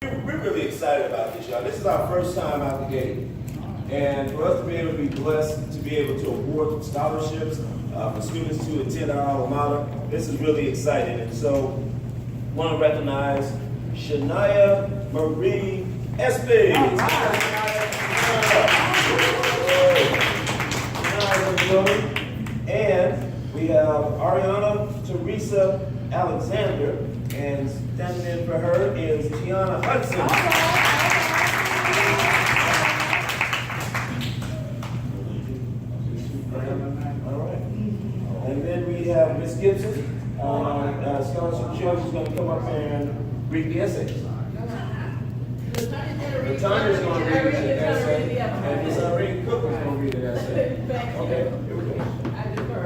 We're really excited about this, y'all. This is our first time out the gate. And for us to be able to be blessed to be able to award scholarships for students to attend our alma mater, this is really exciting. And so I want to recognize Shayna Marie Espy. And we have Arayana Teresa Alexander, and standing in for her is Tiana Hudson. All right. And then we have Miss Gibson, scholarship choice, is going to come up and read the essays. Latanya's going to read the essay, and Miss Irene Cook is going to read the essay. Okay, here we go. I defer.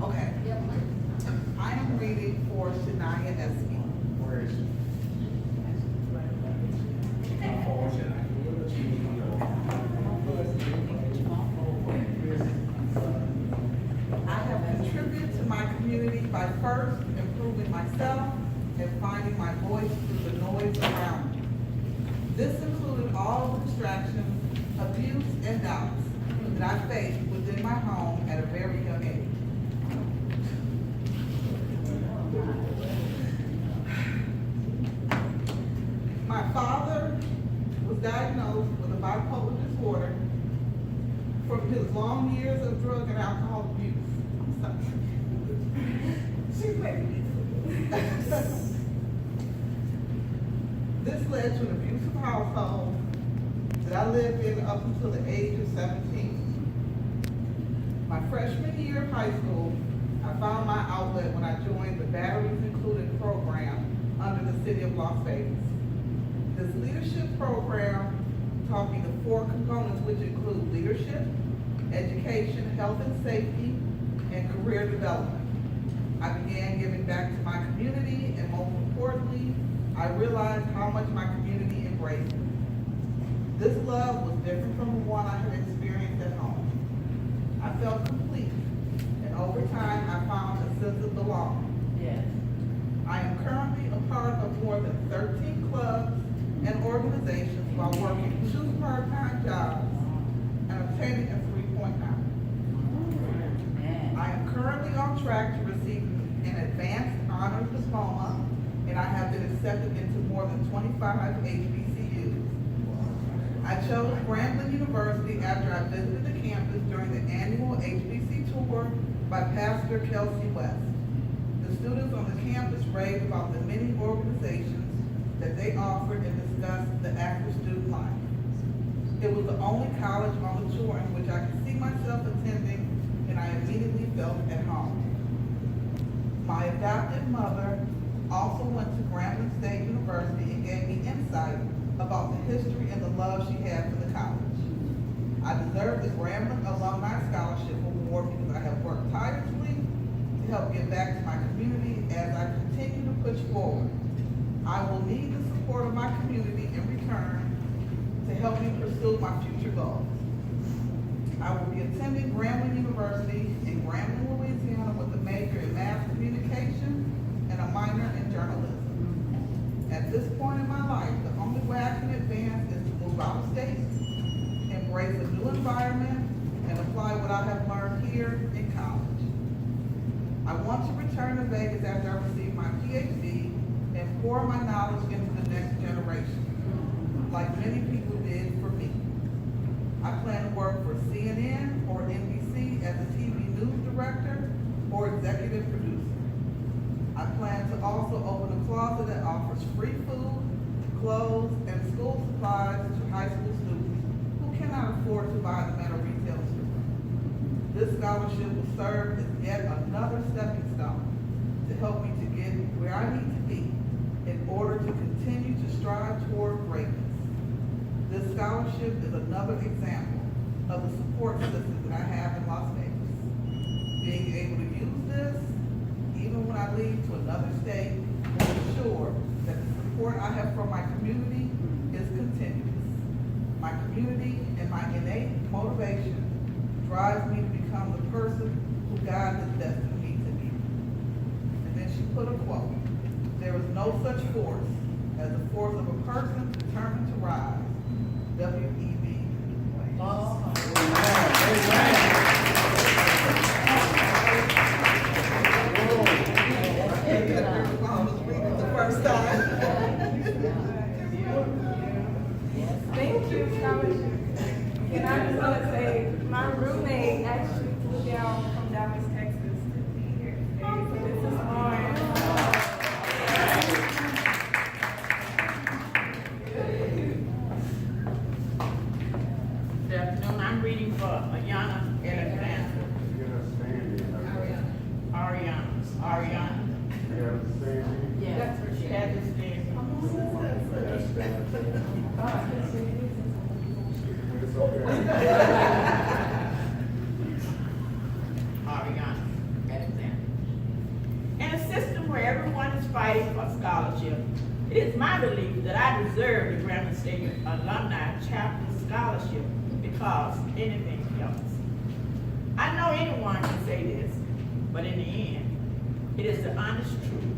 Okay. I am reading for Shayna Espy. Where is she? I have contributed to my community by first improving myself and finding my voice through the noise around me. This included all the distractions, abuse, and doubts that I faced within my home at a very young age. My father was diagnosed with a bipolar disorder from his long years of drug and alcohol abuse. She's making me. This led to an abusive household that I lived in up until the age of 17. My freshman year of high school, I found my outlet when I joined the Batteries Included program under the city of Las Vegas. This leadership program taught me the 4 components, which include leadership, education, health and safety, and career development. I began giving back to my community, and most importantly, I realized how much my community embraced me. This love was different from the one I had experienced at home. I felt complete, and over time, I found a sense of belonging. Yes. I am currently a part of more than 13 clubs and organizations while working 2 part-time jobs and obtaining a 3.9. I am currently on track to receive an advanced honors diploma, and I have been accepted into more than 25 HBCUs. I chose Grambling University after I visited the campus during the annual HBC tour by Pastor Kelsey West. The students on the campus raved about the many organizations that they offered and discussed the active student life. It was the only college on the tour in which I could see myself attending, and I immediately felt at home. My adopted mother also went to Grambling State University and gave me insight about the history and the love she had for the college. I deserve the Grambling Alumni Scholarship Award because I have worked tirelessly to help give back to my community as I continue to push forward. I will need the support of my community in return to help me pursue my future goals. I will be attending Grambling University in Grambling, Louisiana with a major in mass communication and a minor in journalism. At this point in my life, the only way I can advance is to move out of state, embrace a new environment, and apply what I have learned here in college. I want to return to Vegas after I receive my PhD and pour my knowledge into the next generation, like many people did for me. I plan to work for CNN or NBC as a TV news director or executive producer. I plan to also open a closet that offers free food, clothes, and school supplies to high school students who cannot afford to buy them at a retail store. This scholarship will serve as yet another stepping stone to help me to get where I need to be in order to continue to strive toward greatness. This scholarship is another example of the support system that I have in Las Vegas. Being able to use this, even when I leave to another state, will ensure that the support I have from my community is continuous. My community and my innate motivation drives me to become the person who God has destined me to be. And then she put a quote: "There is no such force as the force of a person determined to rise." W.E.B. The first time. Thank you, scholarship. And I just want to say, my roommate actually flew down from Dallas, Texas to be here today. So this is hard. Good afternoon. I'm reading for Arayana in advance. Arayana. Yeah. That's what she had this day. Arayana, Alexander. In a system where everyone is fighting for scholarship, it is my belief that I deserve the Grambling State Alumni Chapter Scholarship because anything helps. I know anyone can say this, but in the end, it is the honest truth.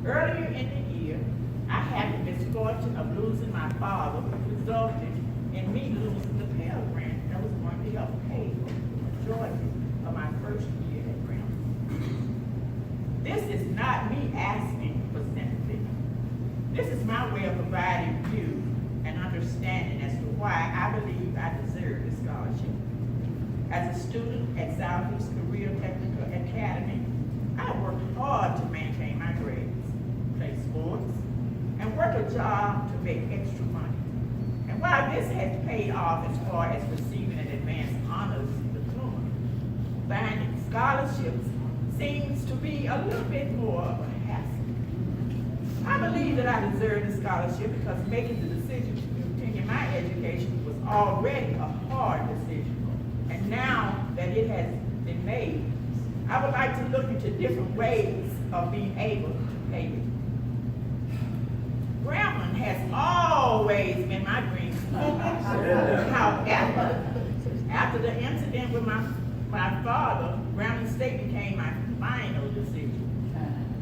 Earlier in the year, I had the misfortune of losing my father, which resulted in me losing the Pell Grant that was going to help pay for the majority of my first year at Grambling. This is not me asking for sympathy. This is my way of providing you an understanding as to why I believe I deserve this scholarship. As a student at Southeast Career Technical Academy, I worked hard to maintain my grades, play sports, and work a job to make extra money. And while this has paid off as far as receiving an advanced honors diploma, finding scholarships seems to be a little bit more of a hassle. I believe that I deserve the scholarship because making the decision to continue my education was already a hard decision. And now that it has been made, I would like to look into different ways of being able to pay it. Grambling has always been my dream school. However, after the incident with my father, Grambling State became my final decision.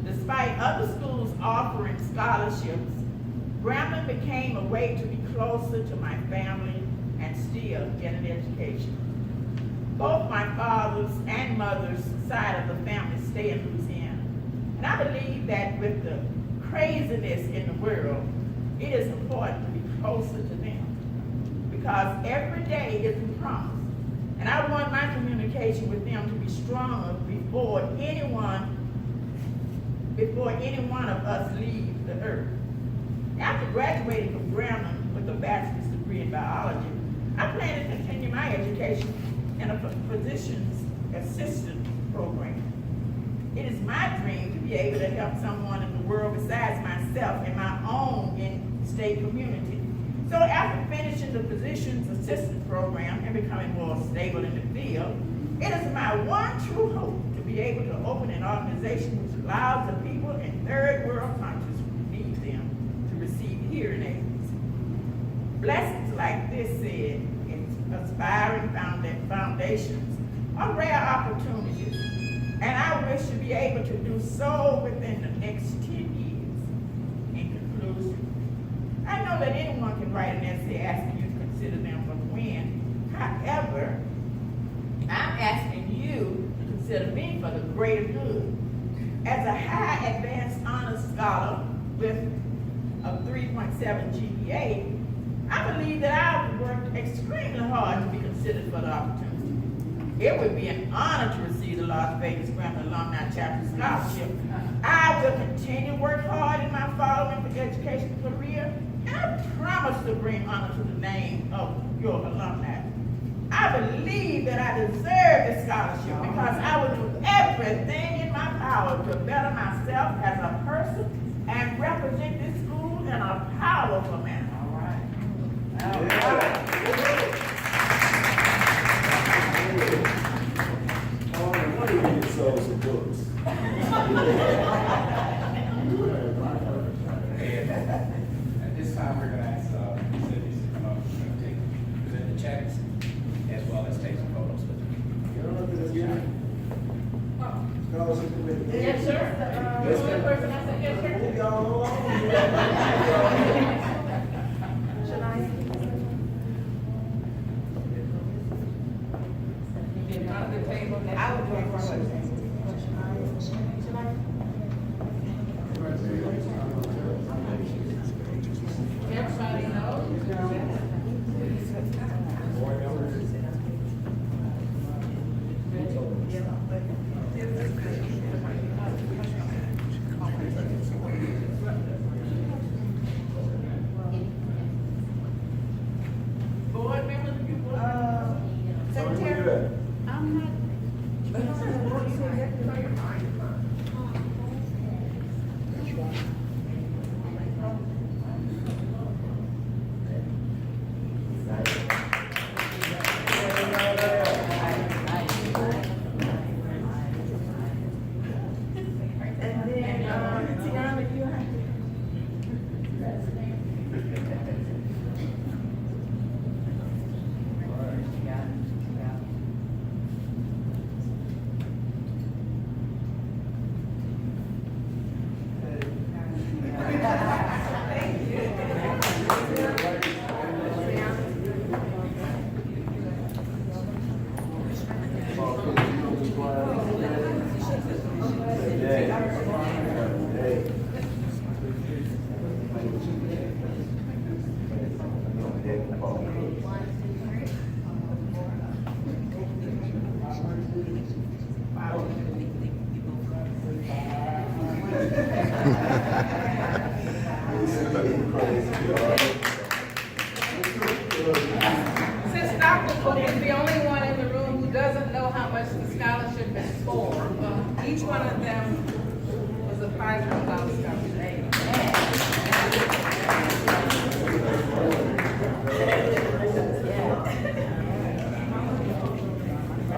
Despite other schools offering scholarships, Grambling became a way to be closer to my family and still get an education. Both my father's and mother's side of the family stay in Louisiana. And I believe that with the craziness in the world, it is important to be closer to them. Because every day is a promise. And I want my communication with them to be stronger before any one of us leaves the earth. After graduating from Grambling with a bachelor's degree in biology, I plan to continue my education in a physician's assistant program. It is my dream to be able to help someone in the world besides myself in my own in-state community. So after finishing the physician's assistant program and becoming more stable in the field, it is my one true hope to be able to open an organization which allows the people in third world countries who need them to receive hearing aids. Blessings like this said, aspiring foundations are rare opportunities, and I wish to be able to do so within the next 10 years. In conclusion, I know that anyone can write an essay asking you to consider them for when. However, I'm asking you to consider me for the greater good. As a high advanced honors scholar with a 3.7 GPA, I believe that I would work extremely hard to be considered for the opportunity. It would be an honor to receive the Las Vegas Grambling Alumni Chapter Scholarship. I will continue to work hard in my following education career, and I promise to bring honor to the name of your alumni. I believe that I deserve this scholarship because I will do everything in my power to better myself as a person and represent this school in a powerful manner. What do you mean it sold some books? At this time, we're going to ask facilities to come up and present the checks as well as take some photos. under the table. I would pay for it. Everybody Board members, if you would. So where you at? I'm not. And then, Tiana, you have to. Since Dr. Cook is the only one in the room who doesn't know how much the scholarship is for, each one of them was a $500 scholarship.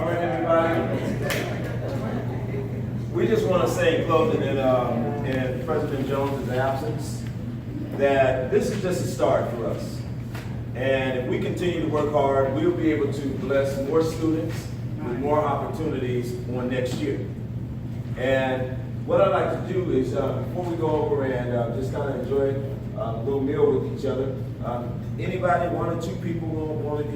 All right, everybody. We just want to say in closing in President Jones' absence that this is just a start for us. And if we continue to work hard, we'll be able to bless more students with more opportunities on next year. And what I'd like to do is, before we go over and just kind of enjoy a little meal with each other, anybody, one or two people, we don't want to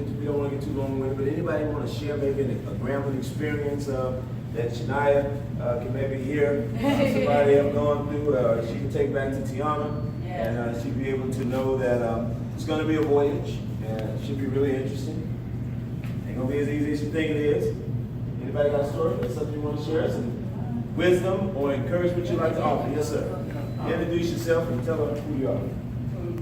get too long with it, but anybody want to share maybe a Grambling experience that Shayna can maybe hear somebody have gone through, she can take back to Tiana, and she'll be able to know that it's going to be a voyage, and it should be really interesting. Ain't going to be as easy as you think it is. Anybody got a story or something you want to share? Some wisdom or encouragement you'd like to offer? Yes, sir. Introduce yourself and tell them who you are.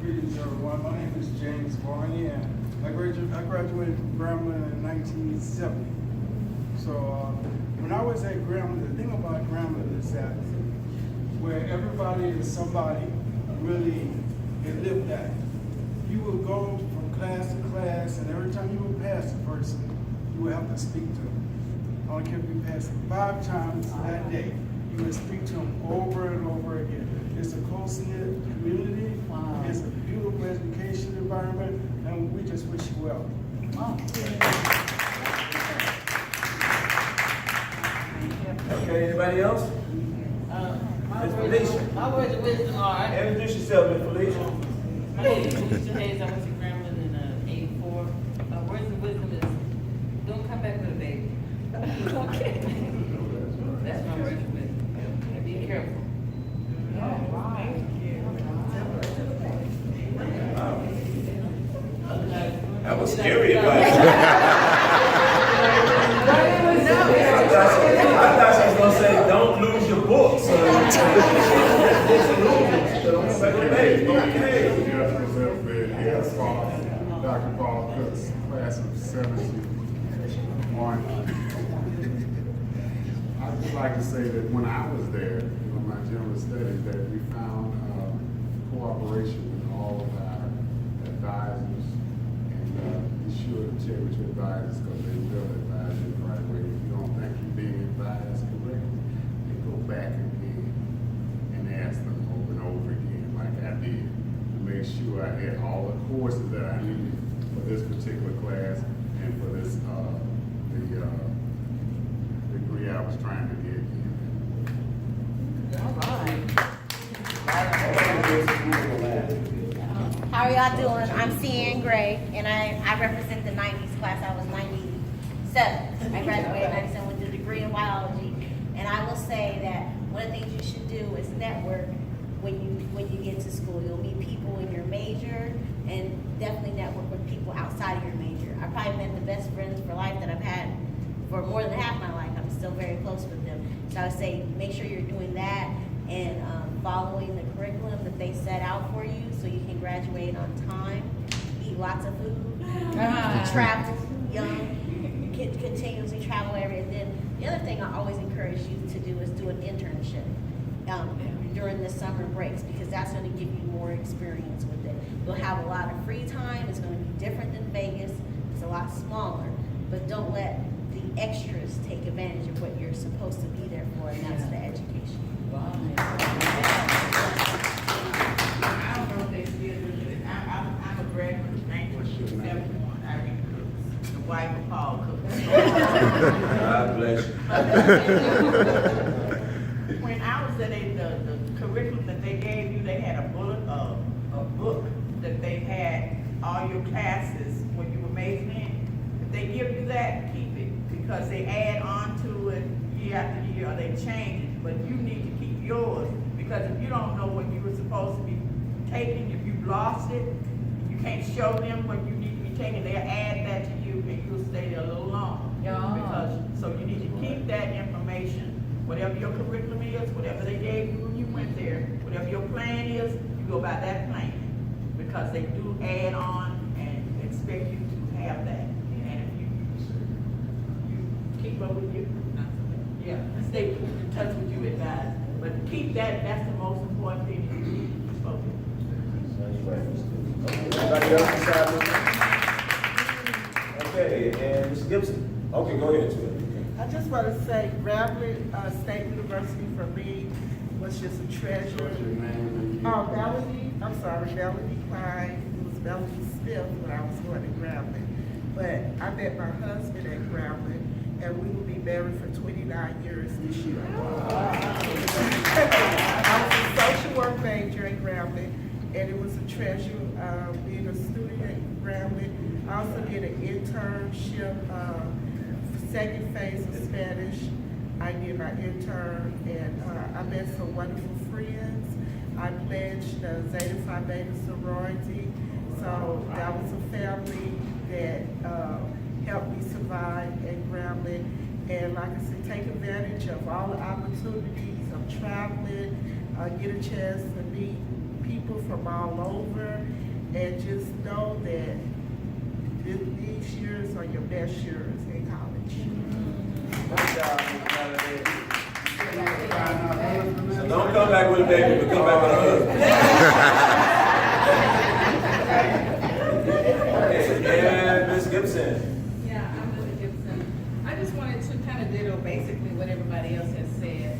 Greetings, everyone. My name is James Barney, and I graduated from Grambling in 1970. So when I was at Grambling, the thing about Grambling is that where everybody is somebody really they live that. You will go from class to class, and every time you will pass a person, you will have to speak to them. I don't care if you pass them 5 times that day, you will speak to them over and over again. It's a close-knit community. Wow. It's a beautiful education environment, and we just wish you well. Wow. Okay, anybody else? Miss Felicia. My words of wisdom are, Introduce yourself, Miss Felicia. my name is Felicia Hayes, I went to Grambling in '84. Words of wisdom is, don't come back with a baby. Okay. That's my words of wisdom. And be careful. That was scary advice. I thought she was going to say, don't lose your books. Dr. Paul Cook's class of 71. I'd just like to say that when I was there, in my general studies, that we found cooperation with all of our advisors, and be sure to check with your advisors because they will advise you the right way. If you don't think you're being advised correctly, then go back again and ask them over and over again, like I did, to make sure I had all the courses that I needed for this particular class and for this the degree I was trying to get. How are y'all doing? I'm C.N. Gray, and I represent the 90s class. I was 97 I graduated in 97 with a degree in biology. And I will say that one of the things you should do is network when you get to school. You'll meet people in your major and definitely network with people outside of your major. I've probably met the best friends for life that I've had for more than half my life. I'm still very close with them. So I would say make sure you're doing that and following the curriculum that they set out for you so you can graduate on time, eat lots of food, travel young, continuously travel every. And then the other thing I always encourage you to do is do an internship during the summer breaks, because that's going to give you more experience with it. You'll have a lot of free time. It's going to be different than Vegas. It's a lot smaller, but don't let the extras take advantage of what you're supposed to be there for, and that's the education. I don't know if they still do it. I'm a graduate of 1971. I read Cooks, the wife of Paul Cooks. God bless you. When I was at the curriculum that they gave you, they had a book that they had all your classes when you were majoring in. If they give you that, keep it, because they add on to it year after year, or they change it. But you need to keep yours, because if you don't know what you were supposed to be taking, if you've lost it, you can't show them what you need to be taking, they'll add that to you, and you'll stay there a little longer. So you need to keep that information. Whatever your curriculum is, whatever they gave you when you went there, whatever your plan is, you go by that plan. Because they do add on and expect you to have that. And if you keep up with you, stay in touch with you advisor. But keep that, that's the most important thing you need to focus. Anybody else beside me? Okay, and Mr. Gibson. Okay, go ahead, sir. I just want to say Grambling State University for me was just a treasure. What's your name? Melanie Klein. It was Melanie Smith when I was going to Grambling. But I met my husband at Grambling, and we will be married for 29 years this year. I was a social work major at Grambling, and it was a treasure being a student at Grambling. I also did an internship, second phase of Spanish. I did my intern, and I met some wonderful friends. I pledged Zeta Phi Beta sorority, so that was a family that helped me survive at Grambling. And like I said, take advantage of all the opportunities of traveling, get a chance to meet people from all over, and just know that these years are your best years in college. So don't come back with a baby, but come back with a husband. And Ms. Gibson. Yeah, I'm Lily Gibson. I just wanted to kind of ditto basically what everybody else has said.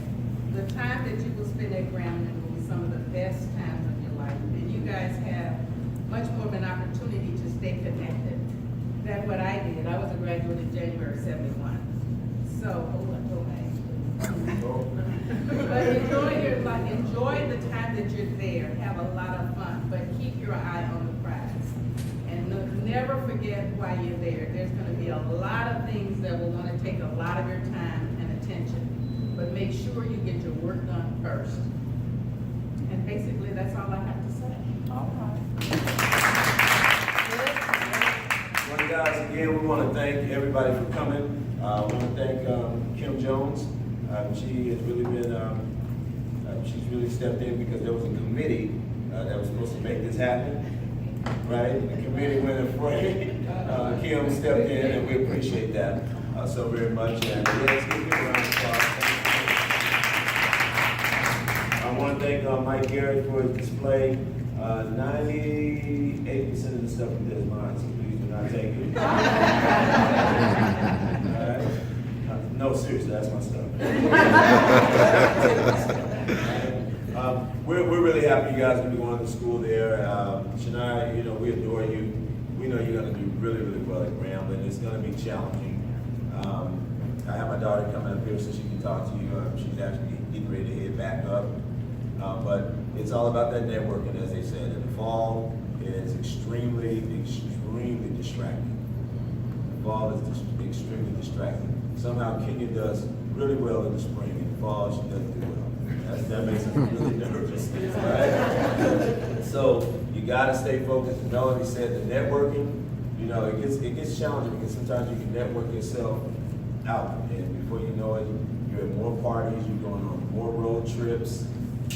The time that you will spend at Grambling will be some of the best times of your life. And you guys have much more of an opportunity to stay connected than what I did. I was a graduate in January '71. So, but enjoy the time that you're there. Have a lot of fun, but keep your eye on the prize. And never forget why you're there. There's going to be a lot of things that will want to take a lot of your time and attention. But make sure you get your work done first. And basically, that's all I have to say. All right. Well, guys, again, we want to thank everybody for coming. I want to thank Kim Jones. She has really been, she's really stepped in because there was a committee that was supposed to make this happen, right? The committee went afraid. Kim stepped in, and we appreciate that so very much. And let's give you a round of applause. I want to thank Mike Garrett for his display. 98% of the stuff he did is mine, so please do not take it. All right? No, seriously, that's my stuff. We're really happy you guys are going to be going to school there. Shayna, you know, we adore you. We know you're going to do really, really well at Grambling. It's going to be challenging. I have my daughter coming up here so she can talk to you. She's actually getting ready to head back up. But it's all about that networking, as they said. In the fall, it's extremely, extremely distracting. The fall is extremely distracting. somehow Kenya does really well in the spring, in the fall she doesn't do well. That makes us really nervous, right? So you gotta stay focused. As Melanie said, the networking, you know, it gets challenging because sometimes you can network yourself out, and before you know it, you're at more parties, you're going on more road trips,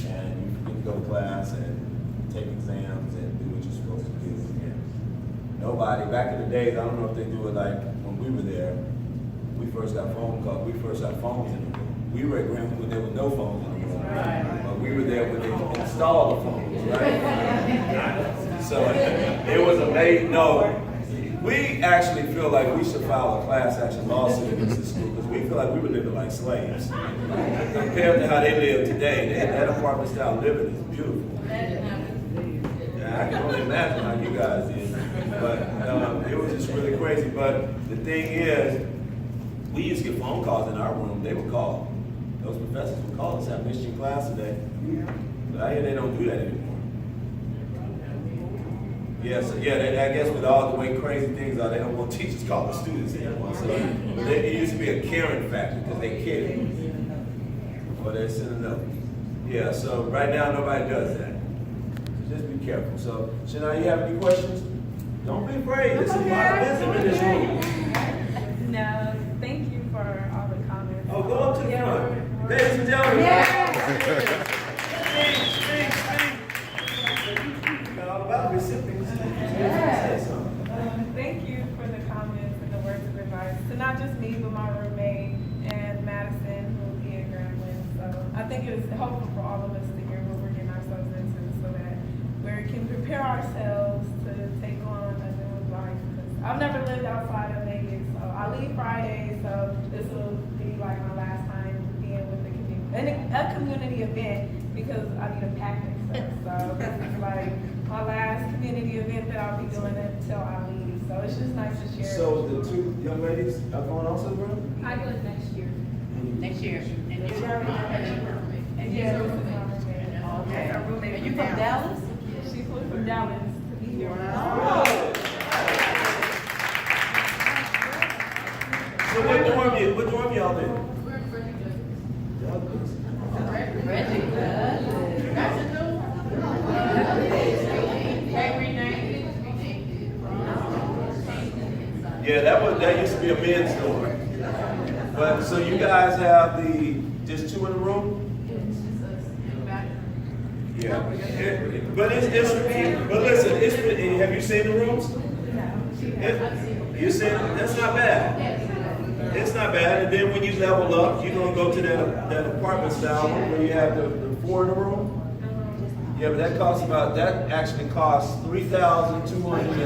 and you get to go to class and take exams and do what you're supposed to do. And nobody, back in the days, I don't know if they do it like when we were there, we first got phone calls, we first got phones in the room. We were at Grambling when there were no phones in the room. But we were there when they installed the phones, right? So it was amazing. No, we actually feel like we should file a class action lawsuit against the school because we feel like we were living like slaves. Compared to how they live today, that apartment style living is beautiful. Yeah, I can only imagine how you guys did. But it was just really crazy. But the thing is, we used to get phone calls in our room. They would call. Those professors would call us, I missed your class today. But I hear they don't do that anymore. Yeah, so I guess with all the way crazy things are, they don't want teachers calling students anymore. So it used to be a caring factor because they care. Or they send a note. Yeah, so right now nobody does that. So just be careful. So, Shayna, you have any questions? Don't be afraid. There's a lot of wisdom in this room. No, thank you for all the comments. Oh, go up to the front. Ladies and gentlemen. Speak. All about recipients. Thank you for the comments and the words of advice to not just me, but my roommate and Madison, who will be in Grambling. So I think it is helpful for all of us to hear what we're getting ourselves into so that we can prepare ourselves to take on a new life. Because I've never lived outside of Vegas, so I leave Friday, so this will be like my last time being with the community. And a community event because I need to pack and stuff. So this is like my last community event that I'll be doing until I leave. So it's just nice to share. So the two young ladies are going also to Grambling? I do it next year. Next year. And This is my roommate. Yeah, this is my roommate. Okay. Are you from Dallas? She flew from Dallas to be here. So what dorm y'all in? Yeah, that used to be a men's dorm. But so you guys have just two in the room? Yeah. But listen, have you seen the rooms? You said that's not bad. It's not bad. And then when you level up, you're gonna go to that apartment style where you have the four in the room. Yeah, but that actually costs $3,225.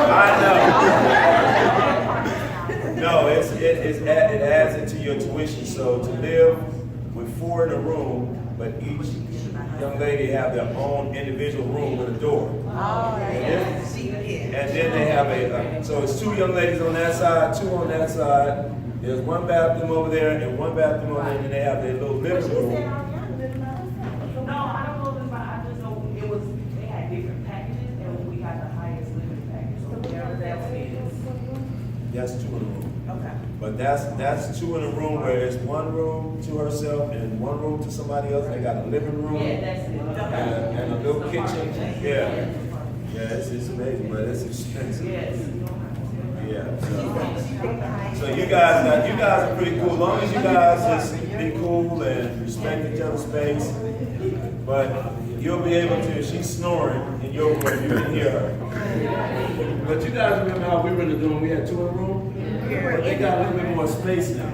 I know. No, it adds into your tuition. So to live with four in a room, but each young lady have their own individual room with a door. And then they have so it's two young ladies on that side, two on that side. There's one bathroom over there and one bathroom over there, and then they have their little living room. No, I don't know this, but I just know they had different packages, and we got the highest living package. So whatever that is. That's two in a room. Okay. But that's two in a room where it's one room to herself and one room to somebody else. They got a living room. Yeah, that's it. And a little kitchen. Yeah. Yeah, it's amazing, but it's expensive. Yes. Yeah. So you guys are pretty cool. As long as you guys just be cool and respect each other's space. But you'll be able to, if she's snoring in your room, you can hear her. But you guys remember how we were in the room, we had two in the room? But they got a little bit more space now.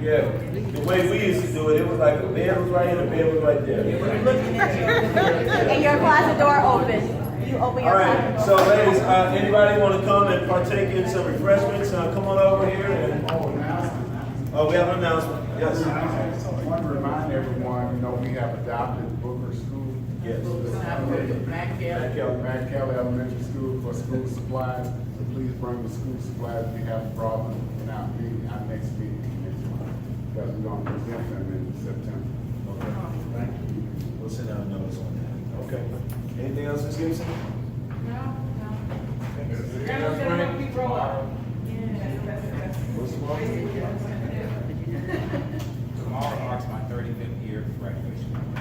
Yeah. The way we used to do it was like the bed was right here, the bed was right there. And your closet door open. You open your All closet right, door. so ladies, anybody want to come and partake in some refreshments? Come on over here. We have an announcement. Yes. I want to remind everyone, we have adopted Booker School. Yes. Matt Kelly Elementary School for school supplies. So please bring the school supplies. We have brought them in our next meeting next month. Because we're going to present them in September. Okay. Thank you. We'll send out a notice on that. Okay. Anything else, Ms. Gibson? No. Anything else, Frank? Tomorrow marks my 35th year of graduation.